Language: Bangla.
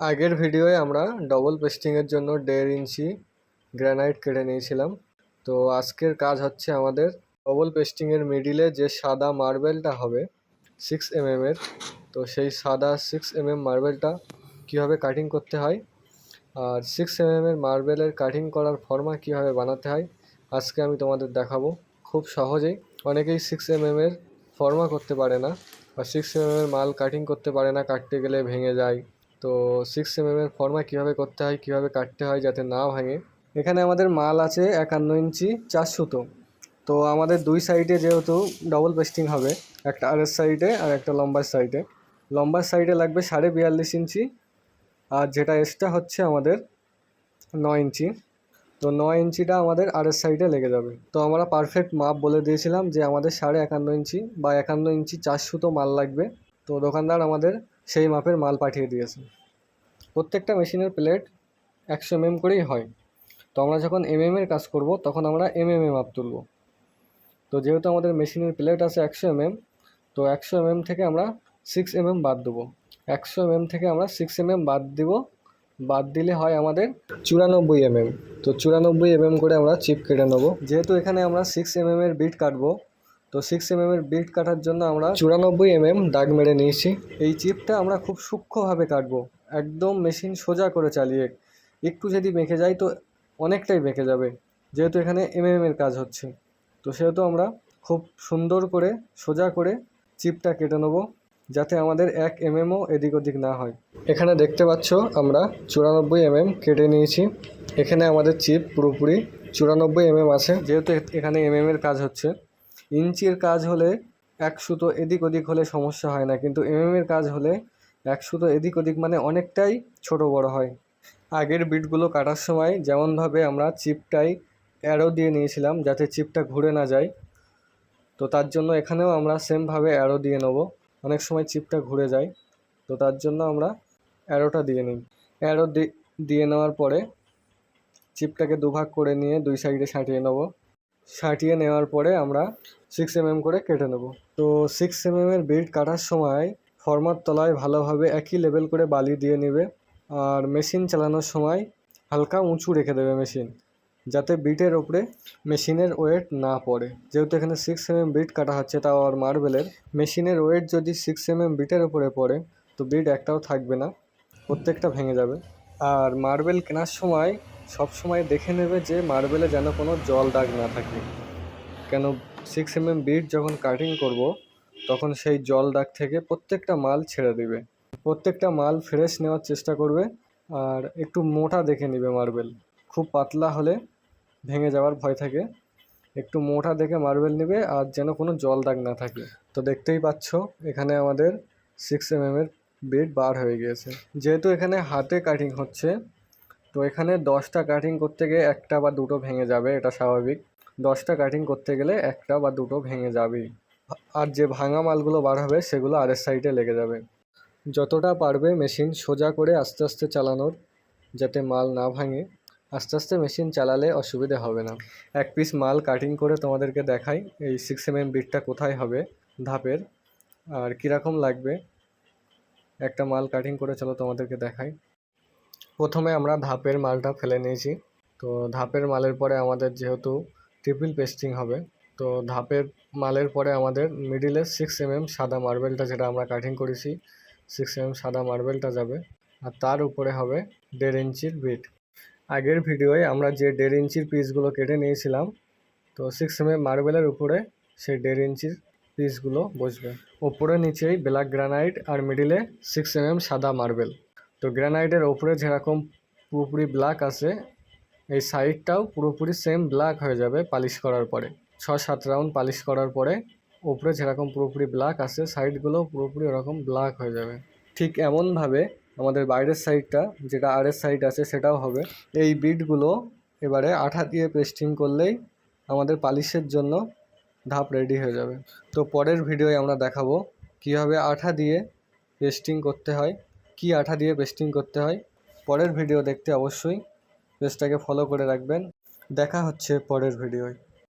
আগের ভিডিওয়ে আমরা ডবল পেস্টিংয়ের জন্য 1.5 ইঞ্চি গ্রানাইট কেটে নিয়েছিলাম। তো আজকের কাজ হচ্ছে আমাদের ডবল পেস্টিংয়ের মিডিলে যে সাদা মার্বেলটা হবে 6 mm এর, তো সেই সাদা 6 mm মার্বেলটা কীভাবে কাটিং করতে হয় আর 6 mm এর মার্বেলের কাটিং করার ফর্মা কীভাবে বানাতে হয় আজকে আমি তোমাদের দেখাবো খুব সহজেই। অনেকেই 6 mm এর ফর্মা করতে পারে না বা 6 mm এর মাল কাটিং করতে পারে না, কাটতে গেলে ভেঙে যায়। তো 6 mm এর ফর্মা কীভাবে করতে হয়, কীভাবে কাটতে হয় যাতে না ভাঙে। এখানে আমাদের মাল আছে 51 ইঞ্চি 4 সুতো। তো আমাদের দুই সাইডে যেহেতু ডবল পেস্টিং হবে, একটা আরের সাইডে আর একটা লম্বার সাইডে। লম্বার সাইডে লাগবে 42.5 ইঞ্চি আর যেটা এক্সট্রা হচ্ছে আমাদের 9 ইঞ্চি। তো 9 ইঞ্চিটা আমাদের আরের সাইডে লেগে যাবে। তো আমরা পারফেক্ট মাপ বলে দিয়েছিলাম যে আমাদের 51.5 ইঞ্চি বা 51 ইঞ্চি 4 সুতো মাল লাগবে। তো দোকানদার আমাদের সেই মাপের মাল পাঠিয়ে দিয়েছে। প্রত্যেকটা মেশিনের প্লেট 100 mm করেই হয়। তো আমরা যখন এর কাজ করব তখন আমরা এ মাপ তুলব। তো যেহেতু আমাদের মেশিনের প্লেট আছে 100 mm, তো 100 mm থেকে আমরা 6 mm বাদ দেবো। 100 mm থেকে আমরা 6 mm বাদ দিব। বাদ দিলে হয় আমাদের 94 mm। তো 94 mm করে আমরা চিপ কেটে নেবো। যেহেতু এখানে আমরা 6 mm এর বিট কাটবো, তো 6 mm এর বিট কাটার জন্য আমরা 94 mm দাগ মেরে নিয়েছি। এই চিপটা আমরা খুব সূক্ষ্মভাবে কাটবো, একদম মেশিন সোজা করে চালিয়ে। একটু যদি বেঁকে যায় তো অনেকটাই বেঁকে যাবে, যেহেতু এখানে এর কাজ হচ্ছে। তো সেহেতু আমরা খুব সুন্দর করে সোজা করে চিপটা কেটে নেবো যাতে আমাদের 1 mmও এদিক ওদিক না হয়। এখানে দেখতে পাচ্ছ আমরা 94 mm কেটে নিয়েছি। এখানে আমাদের চিপ পুরোপুরি 94 mm আছে। যেহেতু এখানে এর কাজ হচ্ছে, ইঞ্চির কাজ হলে 1 সুতো এদিক ওদিক হলে সমস্যা হয় না, কিন্তু এর কাজ হলে 1 সুতো এদিক ওদিক মানে অনেকটাই ছোট বড় হয়। আগের বিটগুলো কাটার সময় যেমনভাবে আমরা চিপটাই অ্যারো দিয়ে নিয়েছিলাম যাতে চিপটা ঘুরে না যায়, তো তার জন্য এখানেও আমরা সেমভাবে অ্যারো দিয়ে নেব। অনেক সময় চিপটা ঘুরে যায়, তো তার জন্য আমরা অ্যারোটা দিয়ে নিই। অ্যারো দিয়ে নেওয়ার পরে চিপটাকে দুভাগ করে নিয়ে দুই সাইডে সাঁটিয়ে নেব। সাঁটিয়ে নেওয়ার পরে আমরা 6 mm করে কেটে নেব। তো 6 mm এর বিট কাটার সময় ফর্মার তলায় ভালোভাবে একই লেভেল করে বালি দিয়ে নেবে আর মেশিন চালানোর সময় হালকা উঁচু রেখে দেবে মেশিন, যাতে বিটের ওপরে মেশিনের ওয়েট না পড়ে। যেহেতু এখানে 6 mm বিট কাটা হচ্ছে, তাও আর মার্বেলের, মেশিনের ওয়েট যদি 6 mm বিটের ওপরে পড়ে তো বিট একটাও থাকবে না, প্রত্যেকটা ভেঙে যাবে। আর মার্বেল কেনার সময় সব সময় দেখে নেবে যে মার্বেলে যেন কোনো জল দাগ না থাকে, কেন 6 mm বিট যখন কাটিং করব তখন সেই জল দাগ থেকে প্রত্যেকটা মাল ছেড়ে দিবে। প্রত্যেকটা মাল ফ্রেশ নেওয়ার চেষ্টা করবে আর একটু মোটা দেখে নেবে মার্বেল। খুব পাতলা হলে ভেঙে যাওয়ার ভয় থাকে, একটু মোটা দেখে মার্বেল নেবে আর যেন কোনো জল দাগ না থাকে। তো দেখতেই পাচ্ছ এখানে আমাদের 6 mm এর বিট বার হয়ে গিয়েছে। যেহেতু এখানে হাতে কাটিং হচ্ছে, তো এখানে 10টা কাটিং করতে গিয়ে একটা বা দুটো ভেঙে যাবে, এটা স্বাভাবিক। 10টা কাটিং করতে গেলে একটা বা দুটো ভেঙে যাবেই, আর যে ভাঙা মালগুলো বার হবে সেগুলো আরের সাইডে লেগে যাবে। যতটা পারবে মেশিন সোজা করে আস্তে আস্তে চালানোর, যাতে মাল না ভাঙে। আস্তে আস্তে মেশিন চালালে অসুবিধা হবে না। এক পিস মাল কাটিং করে তোমাদেরকে দেখাই এই 6 mm বিটটা কোথায় হবে ধাপের আর কীরকম লাগবে। একটা মাল কাটিং করে চলো তোমাদেরকে দেখাই। প্রথমে আমরা ধাপের মালটা ফেলে নিয়েছি। তো ধাপের মালের পরে আমাদের যেহেতু ট্রিপল পেস্টিং হবে, তো ধাপের মালের পরে আমাদের মিডিলে 6 mm সাদা মার্বেলটা, যেটা আমরা কাটিং করেছি 6 mm সাদা মার্বেলটা যাবে আর তার উপরে হবে 1.5 ইঞ্চির বিট। আগের ভিডিওয়ে আমরা যে 1.5 ইঞ্চির পিসগুলো কেটে নিয়েছিলাম, তো 6 mm মার্বেলের উপরে সেই 1.5 ইঞ্চির পিসগুলো বসবে। ওপরে নিচেই ব্ল্যাক গ্রানাইট আর মিডিলে 6 mm সাদা মার্বেল। তো গ্রানাইটের ওপরে যেরকম পুরোপুরি ব্ল্যাক আছে, এই সাইডটাও পুরোপুরি সেম ব্ল্যাক হয়ে যাবে পালিশ করার পরে। 6-7 রাউন্ড পালিশ করার পরে ওপরে যেরকম পুরোপুরি ব্ল্যাক আছে, সাইডগুলো পুরোপুরি ওরকম ব্ল্যাক হয়ে যাবে। ঠিক এমনভাবে আমাদের বাইরের সাইডটা, যেটা আরের সাইড আছে, সেটাও হবে। এই বিটগুলো এবারে আঠা দিয়ে পেস্টিং করলেই আমাদের পালিশের জন্য ধাপ রেডি হয়ে যাবে। তো পরের ভিডিওয় আমরা দেখাবো কীভাবে আঠা দিয়ে পেস্টিং করতে হয়, কি আঠা দিয়ে পেস্টিং করতে হয়। পরের ভিডিও দেখতে অবশ্যই পেজটাকে ফলো করে রাখবেন। দেখা হচ্ছে পরের ভিডিওয়।